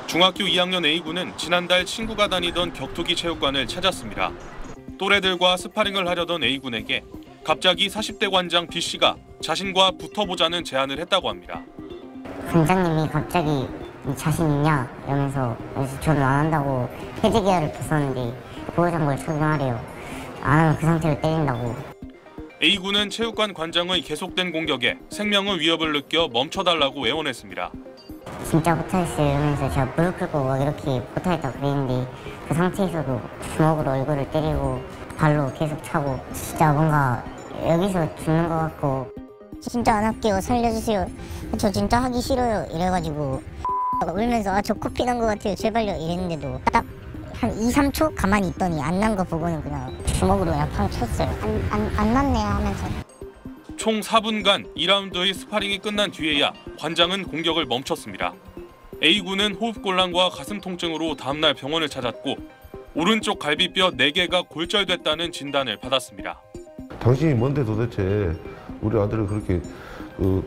중학교 2학년 A군은 지난달 친구가 다니던 격투기 체육관을 찾았습니다. 또래들과 스파링을 하려던 A군에게 갑자기 40대 관장 B씨가 자신과 붙어보자는 제안을 했다고 합니다. 관장님이 갑자기 자신 있냐 이러면서 저는 안 한다고 해제 계약을 뒀었는데 보호장구를 적용하래요. 안 하면 그 상태로 때린다고. A군은 체육관 관장의 계속된 공격에 생명의 위협을 느껴 멈춰달라고 애원했습니다. 진짜 못하겠어요 이러면서 제가 무릎 꿇고 막 이렇게 못하겠다고 그랬는데 그 상태에서도 주먹으로 얼굴을 때리고 발로 계속 차고 진짜 뭔가 여기서 죽는 것 같고 진짜 안 할게요. 살려주세요. 저 진짜 하기 싫어요. 이래가지고 울면서 저 코피 난 것 같아요. 제발요. 이랬는데도 딱 한 2, 3초 가만히 있더니 안 난 거 보고는 그냥 주먹으로 그냥 팡 쳤어요. 안 났네요 하면서. 총 4분간 2라운드의 스파링이 끝난 뒤에야 관장은 공격을 멈췄습니다. A군은 호흡곤란과 가슴 통증으로 다음날 병원을 찾았고 오른쪽 갈비뼈 4개가 골절됐다는 진단을 받았습니다. 당신이 뭔데 도대체 우리 아들을 그렇게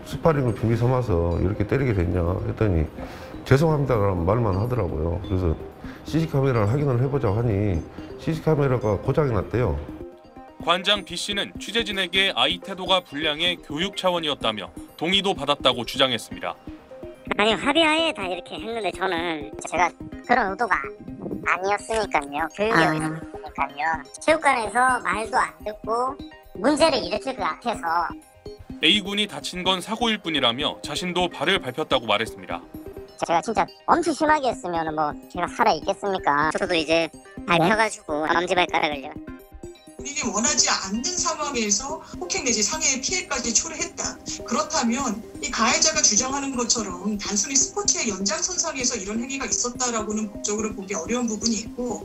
스파링을 빙기 삼아서 이렇게 때리게 됐냐 했더니 죄송합니다라는 말만 하더라고요. 그래서 CC카메라를 확인을 해보자고 하니 CC카메라가 고장이 났대요. 관장 B씨는 취재진에게 아이 태도가 불량해 교육 차원이었다며 동의도 받았다고 주장했습니다. 아니 합의하에 다 이렇게 했는데 저는 제가 그런 의도가 아니었으니까요. 교육이었으니까요. 체육관에서 말도 안 듣고 문제를 일으킬 것 같아서. A군이 다친 건 사고일 뿐이라며 자신도 발을 밟혔다고 말했습니다. 제가 진짜 엄청 심하게 했으면 뭐 제가 살아있겠습니까? 저도 이제 밟혀가지고 엄지발가락을요. 본인이 원하지 않는 상황에서 폭행 내지 상해의 피해까지 초래했다. 그렇다면 이 가해자가 주장하는 것처럼 단순히 스포츠의 연장선상에서 이런 행위가 있었다라고는 법적으로 보기 어려운 부분이 있고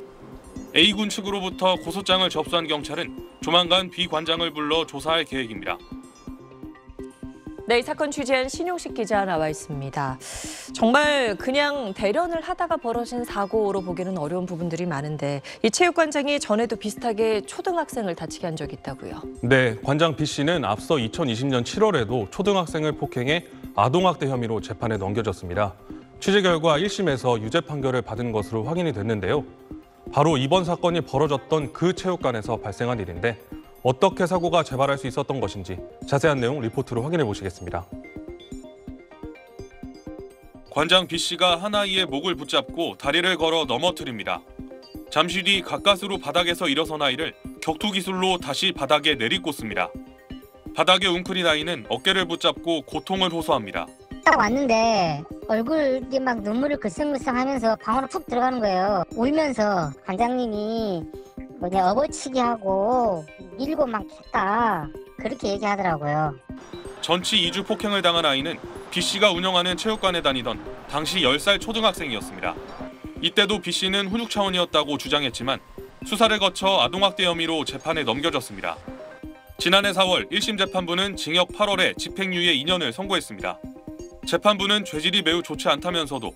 A군 측으로부터 고소장을 접수한 경찰은 조만간 B 관장을 불러 조사할 계획입니다. 네, 이 사건 취재한 신용식 기자 나와 있습니다. 정말 그냥 대련을 하다가 벌어진 사고로 보기는 어려운 부분들이 많은데 이 체육관장이 전에도 비슷하게 초등학생을 다치게 한 적이 있다고요. 네, 관장 B씨는 앞서 2020년 7월에도 초등학생을 폭행해 아동학대 혐의로 재판에 넘겨졌습니다. 취재 결과 1심에서 유죄 판결을 받은 것으로 확인이 됐는데요. 바로 이번 사건이 벌어졌던 그 체육관에서 발생한 일인데 어떻게 사고가 재발할 수 있었던 것인지 자세한 내용 리포트로 확인해 보시겠습니다. 관장 B씨가 한 아이의 목을 붙잡고 다리를 걸어 넘어뜨립니다. 잠시 뒤 가까스로 바닥에서 일어선 아이를 격투 기술로 다시 바닥에 내리꽂습니다. 바닥에 웅크린 아이는 어깨를 붙잡고 고통을 호소합니다. 딱 왔는데 얼굴이 막 눈물을 글썽글썽하면서 방으로 푹 들어가는 거예요. 울면서 관장님이 내 업어치기 하고 밀고 막 했다 그렇게 얘기하더라고요. 전치 2주 폭행을 당한 아이는 B씨가 운영하는 체육관에 다니던 당시 10살 초등학생이었습니다. 이때도 B씨는 훈육 차원이었다고 주장했지만 수사를 거쳐 아동학대 혐의로 재판에 넘겨졌습니다. 지난해 4월 1심 재판부는 징역 8월에 집행유예 2년을 선고했습니다. 재판부는 죄질이 매우 좋지 않다면서도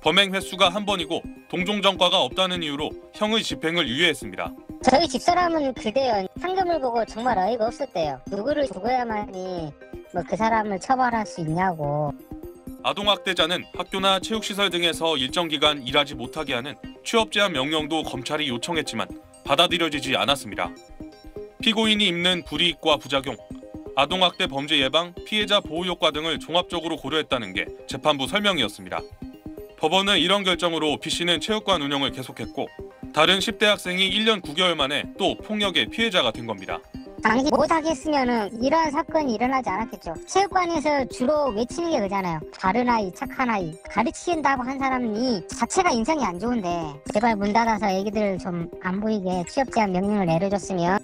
범행 횟수가 1번이고 동종전과가 없다는 이유로 형의 집행을 유예했습니다. 저희 집사람은 그래요. 상금을 보고 정말 어이가 없었대요. 누구를 죽어야만이 뭐 그 사람을 처벌할 수 있냐고. 아동학대자는 학교나 체육시설 등에서 일정 기간 일하지 못하게 하는 취업 제한 명령도 검찰이 요청했지만 받아들여지지 않았습니다. 피고인이 입는 불이익과 부작용, 아동학대 범죄 예방, 피해자 보호 효과 등을 종합적으로 고려했다는 게 재판부 설명이었습니다. 법원은 이런 결정으로 B씨는 체육관 운영을 계속했고 다른 10대 학생이 1년 9개월 만에 또 폭력의 피해자가 된 겁니다. 당시 못하겠으면 이런 사건이 일어나지 않았겠죠. 체육관에서 주로 외치는 게 그잖아요. 바른 아이, 착한 아이. 가르친다고 한 사람이 자체가 인상이 안 좋은데 제발 문 닫아서 애기들 좀 안 보이게 취업 제한 명령을 내려줬으면.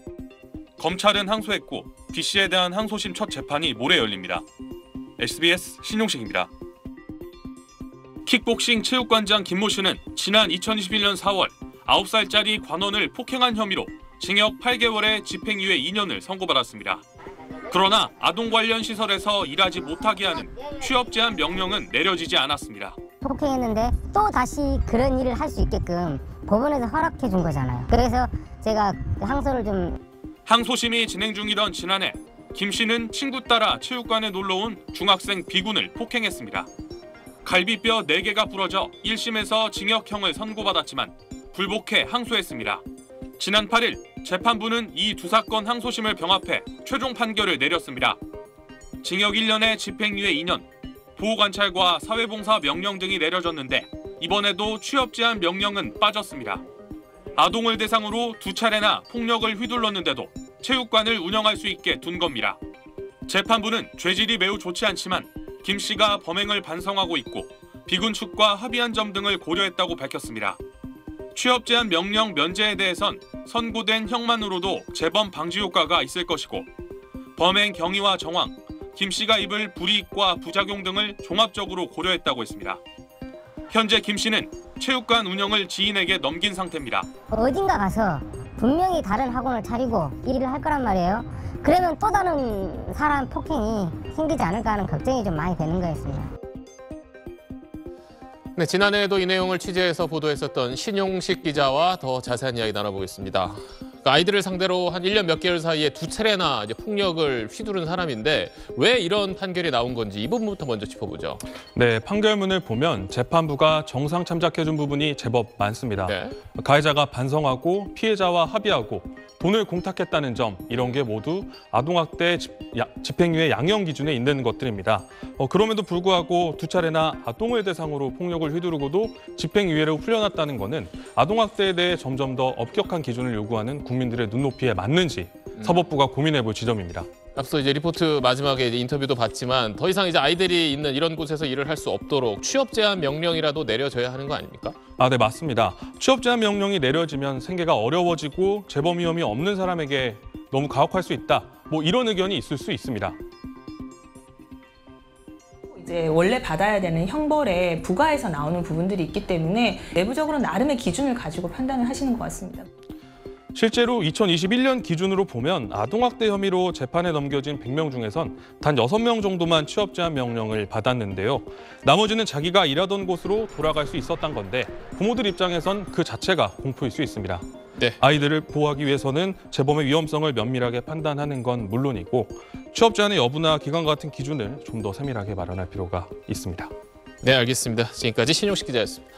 검찰은 항소했고 B씨에 대한 항소심 첫 재판이 모레 열립니다. SBS 신용식입니다. 킥복싱 체육관장 김모 씨는 지난 2021년 4월 9살짜리 관원을 폭행한 혐의로 징역 8개월에 집행유예 2년을 선고받았습니다. 그러나 아동 관련 시설에서 일하지 못하게 하는 취업 제한 명령은 내려지지 않았습니다. 폭행했는데 또 다시 그런 일을 할 수 있게끔 법원에서 허락해 준 거잖아요. 그래서 제가 항소를 항소심이 진행 중이던 지난해 김 씨는 친구 따라 체육관에 놀러온 중학생 B군을 폭행했습니다. 갈비뼈 4개가 부러져 1심에서 징역형을 선고받았지만 불복해 항소했습니다. 지난 8일 재판부는 이 두 사건 항소심을 병합해 최종 판결을 내렸습니다. 징역 1년에 집행유예 2년, 보호관찰과 사회봉사 명령 등이 내려졌는데 이번에도 취업 제한 명령은 빠졌습니다. 아동을 대상으로 2차례나 폭력을 휘둘렀는데도 체육관을 운영할 수 있게 둔 겁니다. 재판부는 죄질이 매우 좋지 않지만 김 씨가 범행을 반성하고 있고 비군축과 합의한 점 등을 고려했다고 밝혔습니다. 취업 제한 명령 면제에 대해선 선고된 형만으로도 재범 방지 효과가 있을 것이고 범행 경위와 정황, 김 씨가 입을 불이익과 부작용 등을 종합적으로 고려했다고 했습니다. 현재 김 씨는 체육관 운영을 지인에게 넘긴 상태입니다. 어딘가 가서 분명히 다른 학원을 차리고 일을 할 거란 말이에요. 그러면 또 다른 사람 폭행이 생기지 않을까 하는 걱정이 좀 많이 되는 거였습니다. 네, 지난해에도 이 내용을 취재해서 보도했었던 신용식 기자와 더 자세한 이야기 나눠보겠습니다. 아이들을 상대로 한 1년 몇 개월 사이에 2차례나 이제 폭력을 휘두른 사람인데 왜 이런 판결이 나온 건지 이 부분부터 먼저 짚어보죠. 네, 판결문을 보면 재판부가 정상 참작해준 부분이 제법 많습니다. 네. 가해자가 반성하고 피해자와 합의하고 돈을 공탁했다는 점, 이런 게 모두 아동학대 집행유예 양형 기준에 있는 것들입니다. 그럼에도 불구하고 2차례나 아동을 대상으로 폭력을 휘두르고도 집행유예로 풀려났다는 것은 아동학대에 대해 점점 더 엄격한 기준을 요구하는 국민들의 눈높이에 맞는지 사법부가 고민해볼 지점입니다. 앞서 이제 리포트 마지막에 이제 인터뷰도 봤지만 더 이상 이제 아이들이 있는 이런 곳에서 일을 할 수 없도록 취업 제한 명령이라도 내려져야 하는 거 아닙니까? 네, 맞습니다. 취업 제한 명령이 내려지면 생계가 어려워지고 재범 위험이 없는 사람에게 너무 가혹할 수 있다. 이런 의견이 있을 수 있습니다. 이제 원래 받아야 되는 형벌에 부과해서 나오는 부분들이 있기 때문에 내부적으로 나름의 기준을 가지고 판단을 하시는 것 같습니다. 실제로 2021년 기준으로 보면 아동학대 혐의로 재판에 넘겨진 100명 중에선 단 6명 정도만 취업 제한 명령을 받았는데요. 나머지는 자기가 일하던 곳으로 돌아갈 수 있었던 건데 부모들 입장에선 그 자체가 공포일 수 있습니다. 네. 아이들을 보호하기 위해서는 재범의 위험성을 면밀하게 판단하는 건 물론이고 취업 제한의 여부나 기간 같은 기준을 좀 더 세밀하게 마련할 필요가 있습니다. 네, 알겠습니다. 지금까지 신용식 기자였습니다.